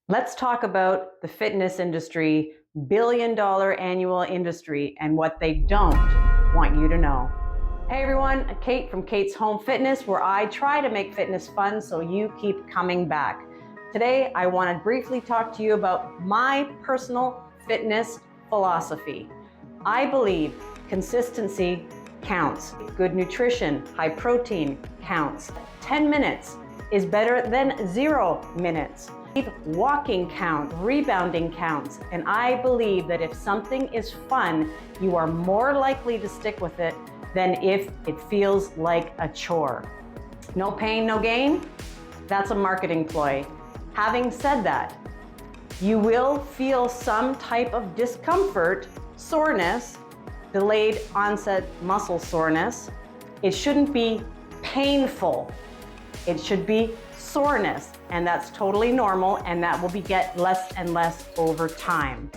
Let's talk about the fitness industry, billion-dollar annual industry, and what they don't want you to know. Hey everyone, Kate from Kate's Home Fitness, where I try to make fitness fun so you keep coming back. Today, I want to briefly talk to you about my personal fitness philosophy. I believe consistency counts. Good nutrition, high protein counts. 10 minutes is better than 0 minutes. Walking counts, rebounding counts, and I believe that if something is fun, you are more likely to stick with it than if it feels like a chore. No pain, no gain? That's a marketing ploy. Having said that, you will feel some type of discomfort, soreness, delayed onset muscle soreness. It shouldn't be painful. It should be soreness, and that's totally normal, and that will get less and less over time.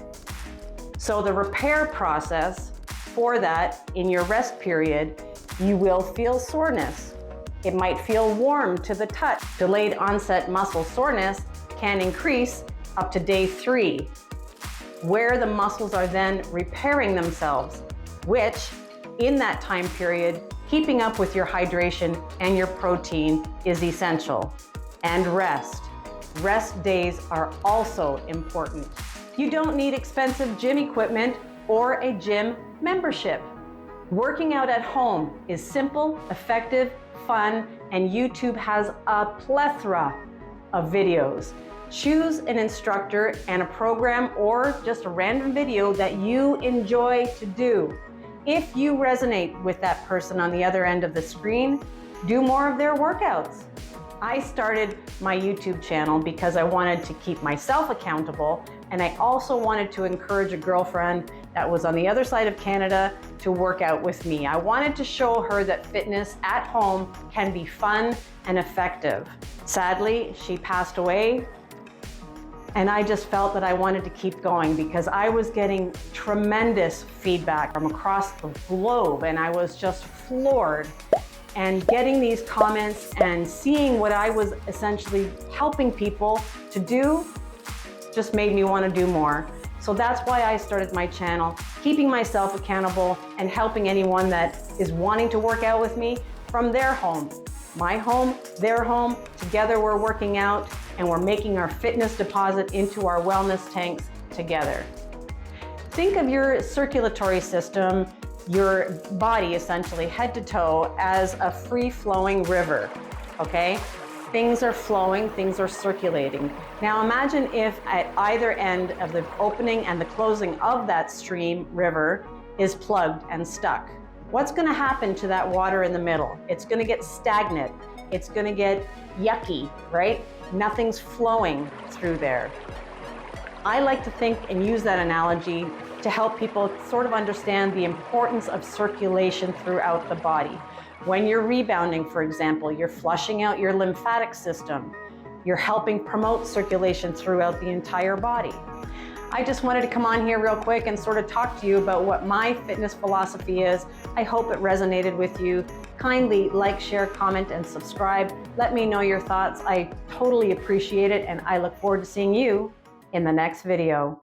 So the repair process for that, in your rest period, you will feel soreness. It might feel warm to the touch. Delayed onset muscle soreness can increase up to day 3, where the muscles are then repairing themselves, which in that time period, keeping up with your hydration and your protein is essential. And rest. Rest days are also important. You don't need expensive gym equipment or a gym membership. Working out at home is simple, effective, fun, and YouTube has a plethora of videos. Choose an instructor and a program or just a random video that you enjoy to do. If you resonate with that person on the other end of the screen, do more of their workouts. I started my YouTube channel because I wanted to keep myself accountable, and I also wanted to encourage a girlfriend that was on the other side of Canada to work out with me. I wanted to show her that fitness at home can be fun and effective. Sadly, she passed away, and I just felt that I wanted to keep going because I was getting tremendous feedback from across the globe, and I was just floored. And getting these comments and seeing what I was essentially helping people to do just made me want to do more. So that's why I started my channel, keeping myself accountable and helping anyone that is wanting to work out with me from their home. My home, their home, together we're working out and we're making our fitness deposit into our wellness tanks together. Think of your circulatory system, your body essentially head to toe, as a free-flowing river, okay? Things are flowing, things are circulating. Now imagine if at either end of the opening and the closing of that stream, river, is plugged and stuck. What's gonna happen to that water in the middle? It's gonna get stagnant. It's gonna get yucky, right? Nothing's flowing through there. I like to think and use that analogy to help people sort of understand the importance of circulation throughout the body. When you're rebounding, for example, you're flushing out your lymphatic system. You're helping promote circulation throughout the entire body. I just wanted to come on here real quick and sort of talk to you about what my fitness philosophy is. I hope it resonated with you. Kindly like, share, comment, and subscribe. Let me know your thoughts. I totally appreciate it, and I look forward to seeing you in the next video.